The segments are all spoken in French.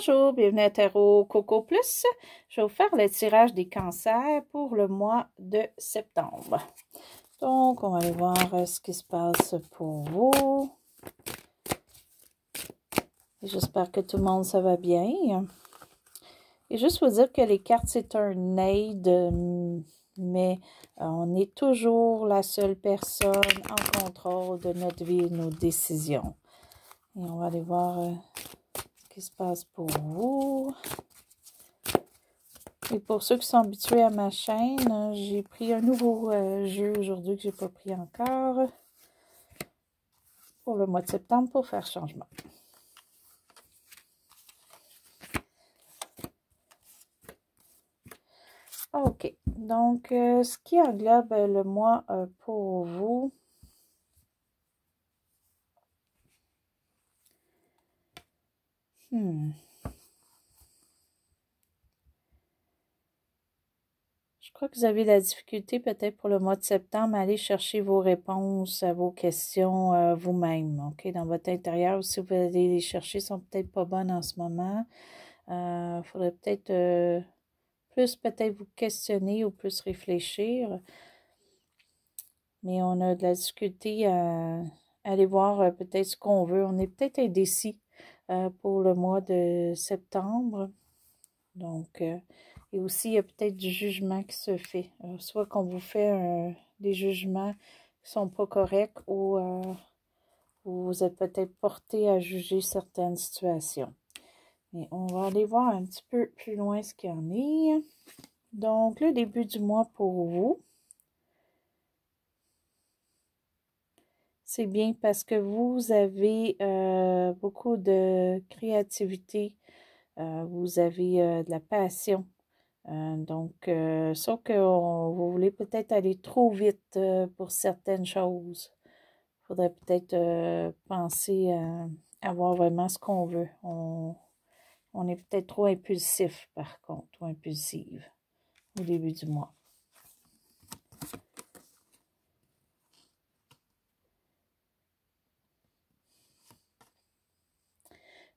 Bonjour, bienvenue à Tarot Coco Plus. Je vais vous faire le tirage des cancers pour le mois de septembre. Donc, on va aller voir ce qui se passe pour vous. J'espère que tout le monde, ça va bien. Et juste vous dire que les cartes, c'est un aide, mais on est toujours la seule personne en contrôle de notre vie et nos décisions. Et on va aller voir ce qui se passe pour vous. Et pour ceux qui sont habitués à ma chaîne, j'ai pris un nouveau jeu aujourd'hui que je n'ai pas pris encore pour le mois de septembre pour faire changement. OK. Donc, ce qui englobe le mois pour vous. Je crois que vous avez la difficulté peut-être pour le mois de septembre à aller chercher vos réponses à vos questions vous-même. OK? Dans votre intérieur, si vous allez les chercher, ne sont peut-être pas bonnes en ce moment. Il faudrait peut-être plus peut-être vous questionner ou plus réfléchir. Mais on a de la difficulté à aller voir peut-être ce qu'on veut. On est peut-être indécis pour le mois de septembre. Donc, et aussi, il y a peut-être du jugement qui se fait. Soit qu'on vous fait des jugements qui ne sont pas corrects ou vous êtes peut-être porté à juger certaines situations. Mais on va aller voir un petit peu plus loin ce qu'il y en est. Donc, le début du mois pour vous. C'est bien parce que vous avez beaucoup de créativité, vous avez de la passion. Sauf que vous voulez peut-être aller trop vite pour certaines choses. Il faudrait peut-être penser à voir vraiment ce qu'on veut. On est peut-être trop impulsif, par contre, ou impulsive au début du mois.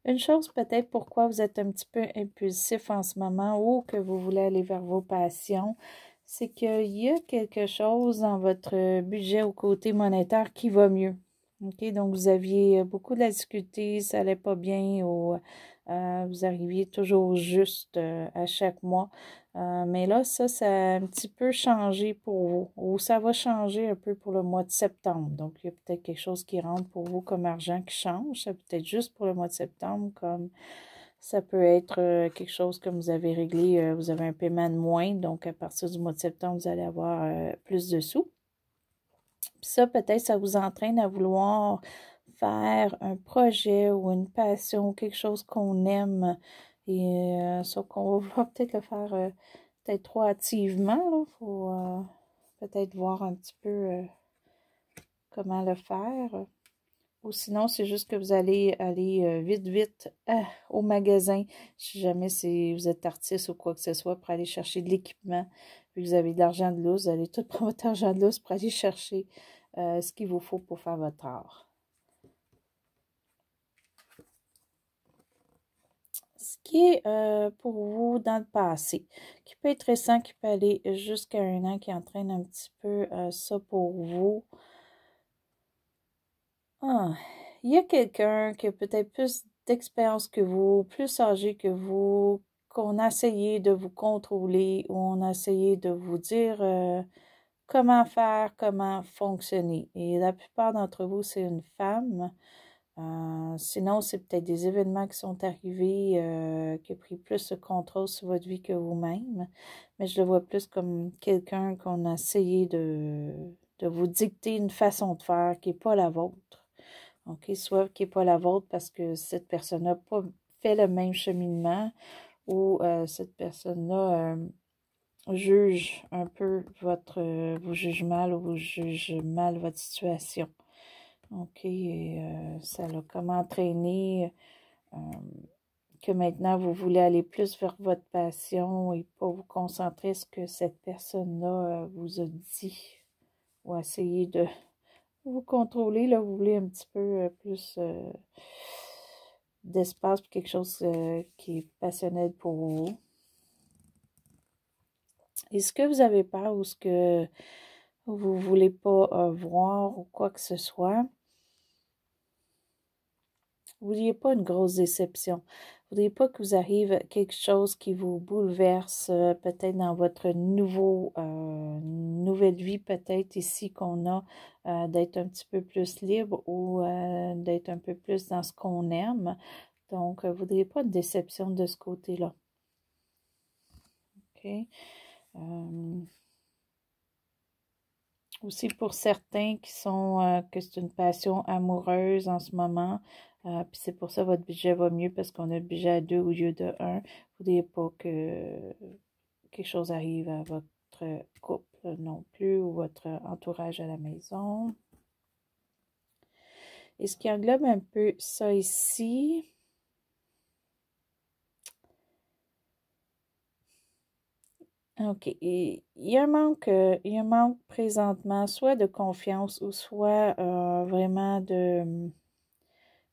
Une chose peut-être pourquoi vous êtes un petit peu impulsif en ce moment ou que vous voulez aller vers vos passions, c'est qu'il y a quelque chose dans votre budget au côté monétaire qui va mieux. OK? Donc, vous aviez beaucoup de la difficulté, ça n'allait pas bien ou vous arriviez toujours juste à chaque mois. Mais là, ça a un petit peu changé pour vous. Ou ça va changer un peu pour le mois de septembre. Donc, il y a peut-être quelque chose qui rentre pour vous comme argent qui change. Ça peut être juste pour le mois de septembre, comme ça peut être quelque chose comme vous avez réglé, vous avez un paiement de moins. Donc, à partir du mois de septembre, vous allez avoir plus de sous. Puis ça, peut-être, ça vous entraîne à vouloir faire un projet ou une passion, quelque chose qu'on aime. Et sauf qu'on va peut-être le faire peut-être trop activement. Il faut peut-être voir un petit peu comment le faire. Ou sinon, c'est juste que vous allez aller vite au magasin. Si jamais vous êtes artiste ou quoi que ce soit, pour aller chercher de l'équipement. Puis vous avez de l'argent de lousse, vous allez tout prendre votre argent de lousse pour aller chercher ce qu'il vous faut pour faire votre art. Ce qui est pour vous dans le passé, qui peut être récent, qui peut aller jusqu'à un an, qui entraîne un petit peu ça pour vous. Il y a quelqu'un qui a peut-être plus d'expérience que vous, plus âgé que vous, qu'on a essayé de vous contrôler ou on a essayé de vous dire comment faire, comment fonctionner. Et la plupart d'entre vous, c'est une femme. Sinon, c'est peut-être des événements qui sont arrivés qui ont pris plus de contrôle sur votre vie que vous-même. Mais je le vois plus comme quelqu'un qu'on a essayé de vous dicter une façon de faire qui n'est pas la vôtre. OK? Soit qui n'est pas la vôtre parce que cette personne n'a pas fait le même cheminement ou cette personne-là juge un peu vous juge mal ou vous juge mal votre situation. OK, et ça l'a comme entraîné que maintenant vous voulez aller plus vers votre passion et pas vous concentrer sur ce que cette personne-là vous a dit ou essayer de vous contrôler. Là, vous voulez un petit peu plus d'espace pour quelque chose qui est passionnel pour vous. Est-ce que vous avez peur ou ce que vous ne voulez pas voir ou quoi que ce soit? Vous ne vouliez pas une grosse déception. Vous ne voudriez pas que vous arrive quelque chose qui vous bouleverse peut-être dans votre nouvelle vie peut-être ici qu'on a d'être un petit peu plus libre ou d'être un peu plus dans ce qu'on aime. Donc, vous ne voudriez pas de déception de ce côté-là. OK? Aussi pour certains qui sont que c'est une passion amoureuse en ce moment, puis c'est pour ça que votre budget va mieux parce qu'on a le budget à 2 au lieu de 1. Vous ne voudriez pas que quelque chose arrive à votre couple non plus ou votre entourage à la maison. Et ce qui englobe un peu ça ici, OK. Et il y a un manque présentement, soit de confiance ou soit vraiment de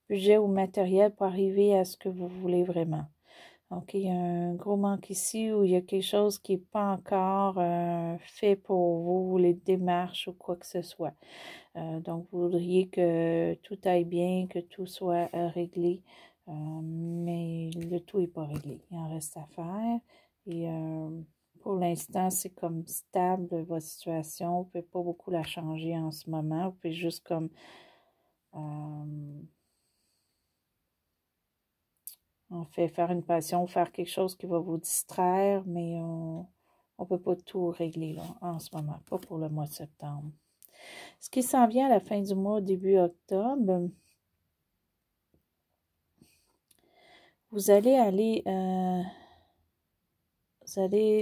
budget ou matériel pour arriver à ce que vous voulez vraiment. Donc, il y a un gros manque ici où il y a quelque chose qui n'est pas encore fait pour vous, les démarches ou quoi que ce soit. Donc, vous voudriez que tout aille bien, que tout soit réglé, mais le tout n'est pas réglé. Il en reste à faire. Et pour l'instant, c'est comme stable, votre situation. Vous ne pouvez pas beaucoup la changer en ce moment. Vous pouvez juste comme en fait faire une passion, faire quelque chose qui va vous distraire, mais on ne peut pas tout régler là, en ce moment, pas pour le mois de septembre. Ce qui s'en vient à la fin du mois, début octobre, vous allez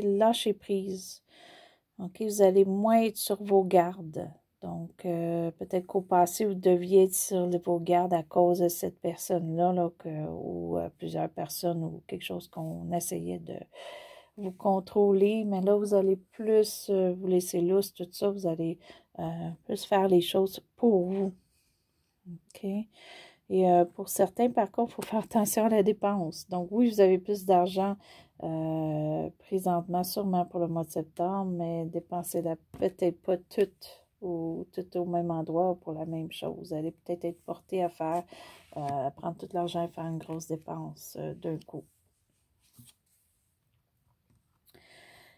lâcher prise. OK, vous allez moins être sur vos gardes. Donc, peut-être qu'au passé, vous deviez être sur vos gardes à cause de cette personne-là, là, ou plusieurs personnes, ou quelque chose qu'on essayait de vous contrôler. Mais là, vous allez plus vous laisser lousse, tout ça. Vous allez plus faire les choses pour vous. OK? Et pour certains, par contre, il faut faire attention à la dépense. Donc, oui, vous avez plus d'argent présentement, sûrement pour le mois de septembre, mais dépensez-la peut-être pas toutes ou tout au même endroit ou pour la même chose. Vous allez peut-être être porté à faire, prendre tout l'argent et faire une grosse dépense d'un coup.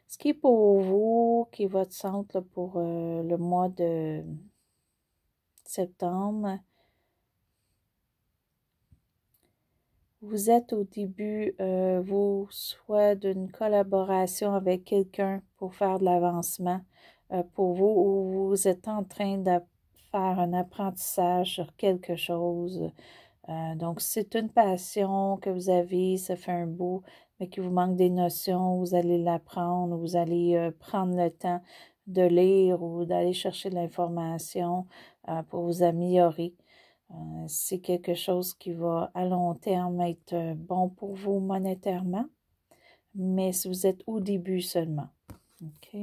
Ce qui est pour vous, qui est votre centre là, pour le mois de septembre, vous êtes au début, vous, soit d'une collaboration avec quelqu'un pour faire de l'avancement pour vous, ou vous êtes en train de faire un apprentissage sur quelque chose. Donc, c'est une passion que vous avez, ça fait un bout, mais qui vous manque des notions, vous allez l'apprendre, vous allez prendre le temps de lire ou d'aller chercher de l'information pour vous améliorer. C'est quelque chose qui va à long terme être bon pour vous monétairement, mais si vous êtes au début seulement. OK?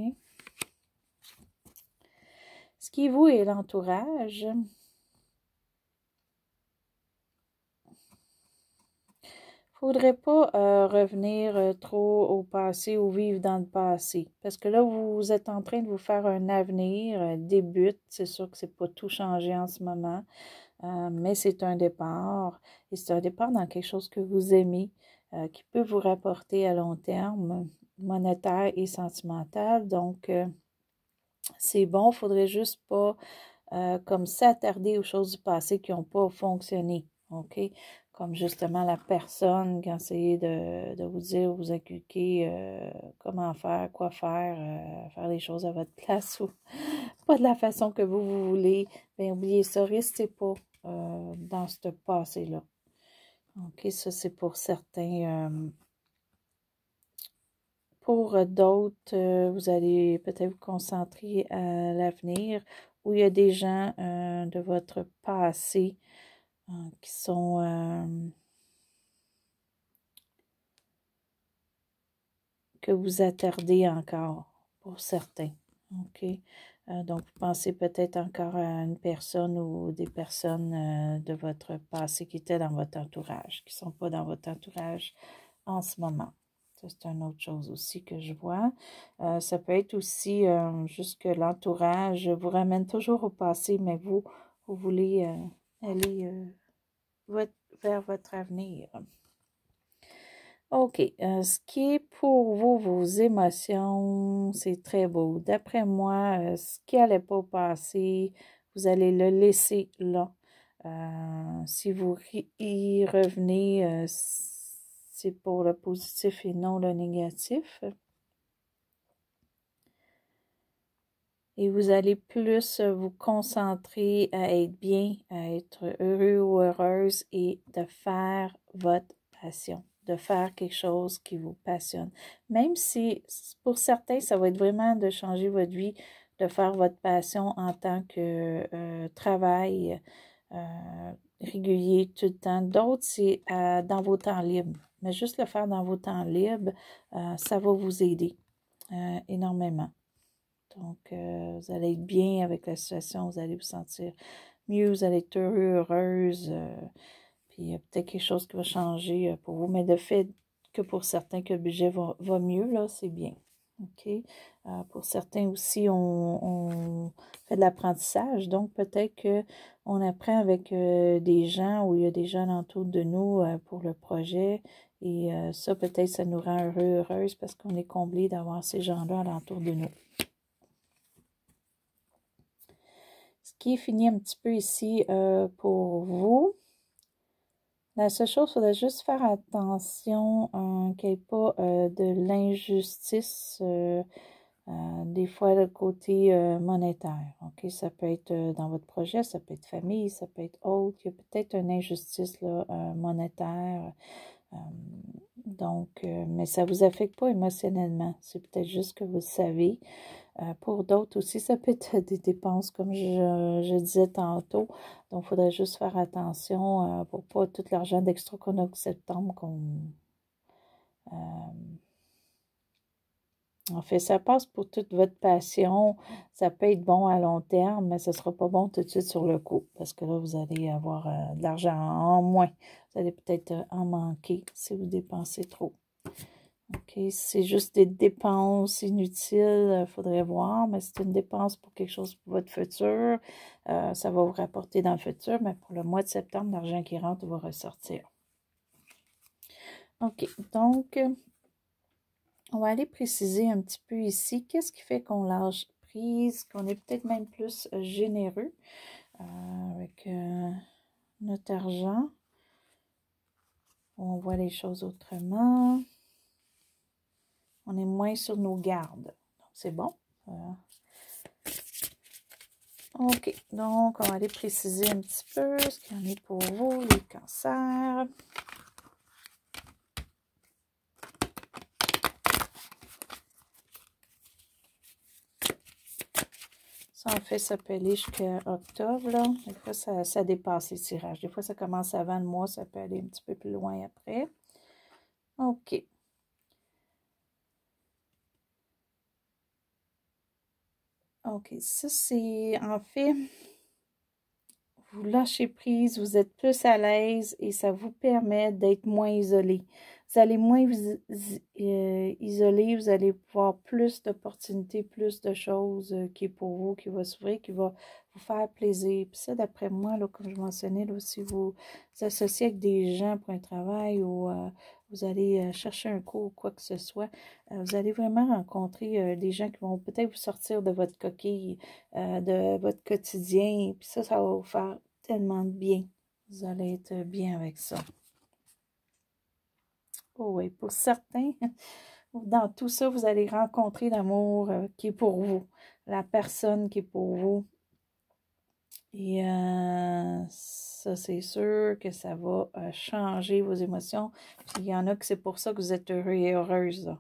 Ce qui vous est l'entourage, il ne faudrait pas revenir trop au passé ou vivre dans le passé. Parce que là, vous êtes en train de vous faire un avenir, débute. C'est sûr que c'est pas tout changé en ce moment. Mais c'est un départ, et c'est un départ dans quelque chose que vous aimez, qui peut vous rapporter à long terme, monétaire et sentimental. Donc, c'est bon, il ne faudrait juste pas comme s'attarder aux choses du passé qui n'ont pas fonctionné, OK? Comme justement la personne qui a essayé de vous dire, vous inculquer comment faire, quoi faire les choses à votre place ou pas de la façon que vous voulez. Bien, oubliez ça, restez pas dans ce passé-là. OK, ça c'est pour certains. Pour d'autres, vous allez peut-être vous concentrer à l'avenir où il y a des gens de votre passé qui sont que vous attardez encore pour certains. OK? Donc, vous pensez peut-être encore à une personne ou des personnes de votre passé qui étaient dans votre entourage, qui ne sont pas dans votre entourage en ce moment. Ça, c'est une autre chose aussi que je vois. Ça peut être aussi juste que l'entourage vous ramène toujours au passé, mais vous voulez aller vers votre avenir. OK. Ce qui est pour vous, vos émotions, c'est très beau. D'après moi, ce qui n'allait pas passer, vous allez le laisser là. Si vous y revenez, c'est pour le positif et non le négatif. Et vous allez plus vous concentrer à être bien, à être heureux ou heureuse et de faire votre passion, de faire quelque chose qui vous passionne. Même si pour certains, ça va être vraiment de changer votre vie, de faire votre passion en tant que travail régulier tout le temps. D'autres, c'est dans vos temps libres. Mais juste le faire dans vos temps libres, ça va vous aider énormément. Donc, vous allez être bien avec la situation, vous allez vous sentir mieux, vous allez être heureux, heureuse. Puis, il y a peut-être quelque chose qui va changer pour vous. Mais de fait que pour certains que le budget va mieux, là, c'est bien. OK? Pour certains aussi, on fait de l'apprentissage. Donc, peut-être qu'on apprend avec des gens où il y a des gens autour de nous pour le projet. Et ça, peut-être, ça nous rend heureux, heureuse parce qu'on est comblé d'avoir ces gens-là alentour de nous. Ce qui est fini un petit peu ici pour vous. La seule chose, il faudrait juste faire attention qu'il n'y ait pas de l'injustice, des fois le côté monétaire. OK? Ça peut être dans votre projet, ça peut être famille, ça peut être autre. Il y a peut-être une injustice là, monétaire. Donc, mais ça ne vous affecte pas émotionnellement. C'est peut-être juste que vous le savez. Pour d'autres aussi, ça peut être des dépenses, comme je disais tantôt. Donc, il faudrait juste faire attention pour pas tout l'argent d'extra qu'on a au septembre en fait, ça passe pour toute votre passion. Ça peut être bon à long terme, mais ce ne sera pas bon tout de suite sur le coup. Parce que là, vous allez avoir de l'argent en moins. Vous allez peut-être en manquer si vous dépensez trop. OK, c'est juste des dépenses inutiles, il faudrait voir, mais c'est une dépense pour quelque chose pour votre futur. Ça va vous rapporter dans le futur, mais pour le mois de septembre, l'argent qui rentre va ressortir. OK, donc, on va aller préciser un petit peu ici. Qu'est-ce qui fait qu'on lâche prise, qu'on est peut-être même plus généreux avec notre argent? On voit les choses autrement. On est moins sur nos gardes. C'est bon. OK. Donc, on va aller préciser un petit peu ce qu'il y en est pour vous, les cancers. Ça, en fait, ça peut aller jusqu'à octobre, là. Des fois, ça dépasse les tirages. Des fois, ça commence avant le mois, ça peut aller un petit peu plus loin après. OK. OK, ça c'est en fait, vous lâchez prise, vous êtes plus à l'aise et ça vous permet d'être moins isolé. Vous allez moins vous isoler, vous allez voir plus d'opportunités, plus de choses qui est pour vous, qui va s'ouvrir, qui va vous faire plaisir. Puis ça, d'après moi, là, comme je mentionnais, là, si vous associez avec des gens pour un travail ou vous allez chercher un cours ou quoi que ce soit, vous allez vraiment rencontrer des gens qui vont peut-être vous sortir de votre coquille, de votre quotidien. Puis ça va vous faire tellement de bien. Vous allez être bien avec ça. Oh oui, pour certains, dans tout ça, vous allez rencontrer l'amour qui est pour vous, la personne qui est pour vous. Et ça, c'est sûr que ça va changer vos émotions. Puis il y en a que c'est pour ça que vous êtes heureux et heureuse, là.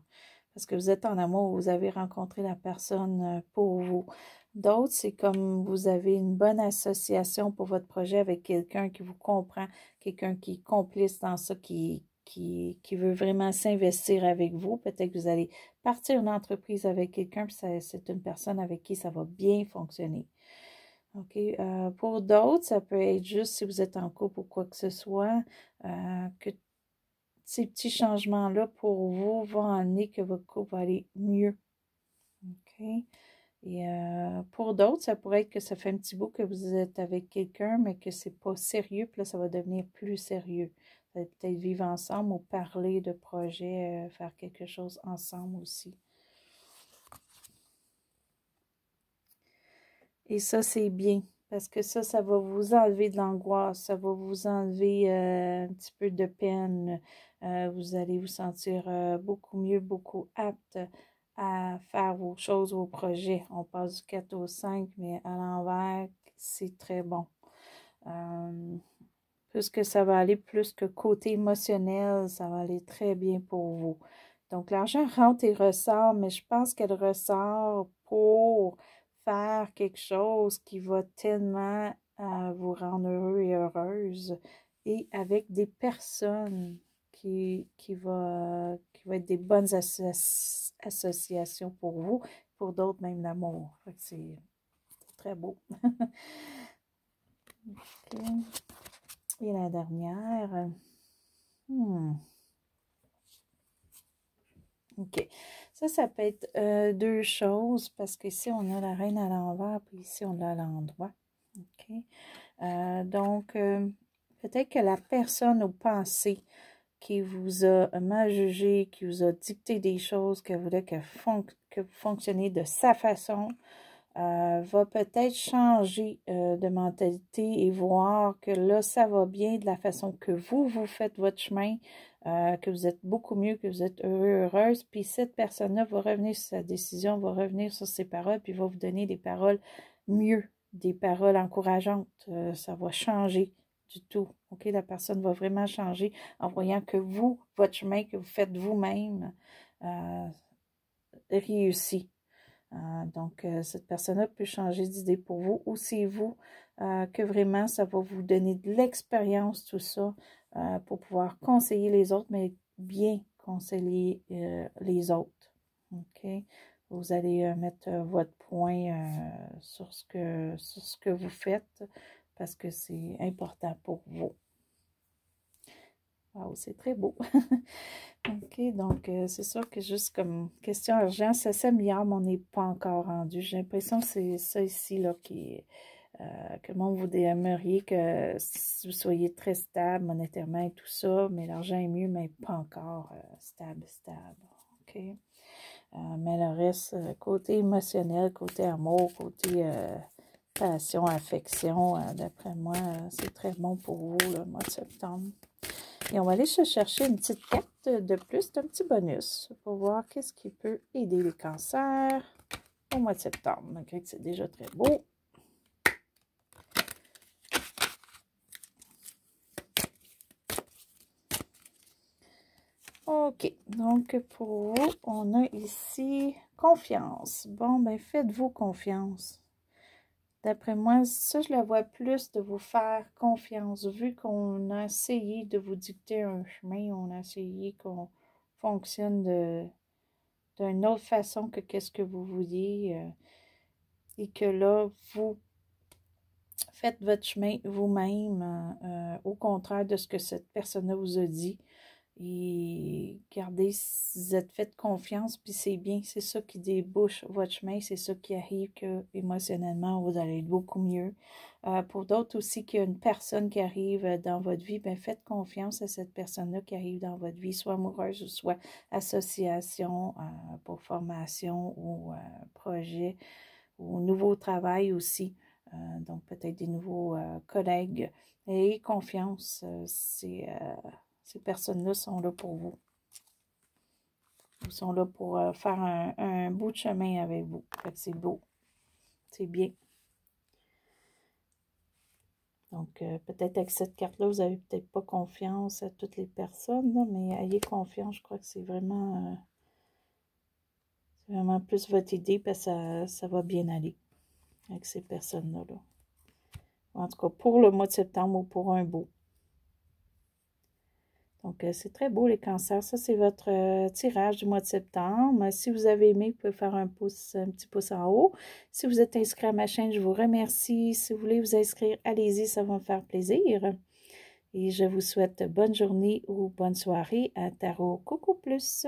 Parce que vous êtes en amour, vous avez rencontré la personne pour vous. D'autres, c'est comme vous avez une bonne association pour votre projet avec quelqu'un qui vous comprend, quelqu'un qui est complice dans ça, qui qui veut vraiment s'investir avec vous. Peut-être que vous allez partir une entreprise avec quelqu'un, puis c'est une personne avec qui ça va bien fonctionner. OK. Pour d'autres, ça peut être juste si vous êtes en couple ou quoi que ce soit, que ces petits changements-là pour vous vont amener que votre couple va aller mieux. OK. Et pour d'autres, ça pourrait être que ça fait un petit bout que vous êtes avec quelqu'un, mais que c'est pas sérieux, puis là, ça va devenir plus sérieux. Vous allez peut-être vivre ensemble ou parler de projets, faire quelque chose ensemble aussi. Et ça, c'est bien, parce que ça va vous enlever de l'angoisse, ça va vous enlever un petit peu de peine. Vous allez vous sentir beaucoup mieux, beaucoup apte à faire vos choses, vos projets. On passe du 4 au 5, mais à l'envers, c'est très bon. Plus que ça va aller, plus que côté émotionnel, ça va aller très bien pour vous. Donc, l'argent rentre et ressort, mais je pense qu'elle ressort pour faire quelque chose qui va tellement vous rendre heureux et heureuse et avec des personnes qui va être des bonnes associations pour vous, pour d'autres même l'amour. C'est très beau. Okay. Et la dernière. OK. Ça peut être deux choses parce qu'ici, on a la reine à l'envers, puis ici, on l'a à l'endroit. OK. Donc, peut-être que la personne au passé qui vous a mal jugé, qui vous a dicté des choses, qui voulait que vous fonctionniez de sa façon, va peut-être changer de mentalité et voir que là, ça va bien de la façon que vous faites votre chemin, que vous êtes beaucoup mieux, que vous êtes heureux, heureuse, puis cette personne-là va revenir sur sa décision, va revenir sur ses paroles, puis va vous donner des paroles mieux, des paroles encourageantes. Ça va changer du tout. OK? La personne va vraiment changer en voyant que vous, votre chemin que vous faites vous-même, réussit. Donc, cette personne-là peut changer d'idée pour vous ou c'est vous que vraiment ça va vous donner de l'expérience, tout ça, pour pouvoir conseiller les autres, mais bien conseiller les autres. OK? Vous allez mettre votre point sur ce que vous faites parce que c'est important pour vous. Wow, c'est très beau. OK, donc c'est sûr que juste comme question urgence, ça s'améliore, mais on n'est pas encore rendu. J'ai l'impression que c'est ça ici là que le monde vous aimeriez que vous soyez très stable monétairement et tout ça, mais l'argent est mieux, mais pas encore stable. OK? Mais le reste, côté émotionnel, côté amour, côté passion, affection, d'après moi, c'est très bon pour vous le mois de septembre. Et on va aller se chercher une petite carte de plus, d'un petit bonus pour voir qu'est-ce qui peut aider les cancers au mois de septembre. Donc, c'est déjà très beau. OK. Donc, pour vous, on a ici confiance. Bon, ben, faites-vous confiance. D'après moi, ça, je la vois plus de vous faire confiance, vu qu'on a essayé de vous dicter un chemin, on a essayé qu'on fonctionne d'une autre façon que qu'est-ce que vous vouliez, et que là, vous faites votre chemin vous-même, au contraire de ce que cette personne-là vous a dit. Et gardez, vous êtes fait confiance, puis c'est bien, c'est ça qui débouche votre chemin, c'est ça qui arrive que émotionnellement, vous allez être beaucoup mieux. Pour d'autres aussi, qu'il y a une personne qui arrive dans votre vie, bien faites confiance à cette personne-là qui arrive dans votre vie, soit amoureuse ou soit association pour formation ou projet ou nouveau travail aussi. Donc peut-être des nouveaux collègues. Ayez confiance, ces personnes-là sont là pour vous. Ils sont là pour faire un bout de chemin avec vous. C'est beau. C'est bien. Donc, peut-être avec cette carte-là, vous n'avez peut-être pas confiance à toutes les personnes, là, mais ayez confiance. Je crois que c'est vraiment plus votre idée parce que ça va bien aller avec ces personnes-là. Là. En tout cas, pour le mois de septembre ou pour un beau. Donc, c'est très beau les cancers. Ça, c'est votre tirage du mois de septembre. Si vous avez aimé, vous pouvez faire un petit pouce en haut. Si vous êtes inscrit à ma chaîne, je vous remercie. Si vous voulez vous inscrire, allez-y, ça va me faire plaisir. Et je vous souhaite bonne journée ou bonne soirée à Tarot Coco Plus.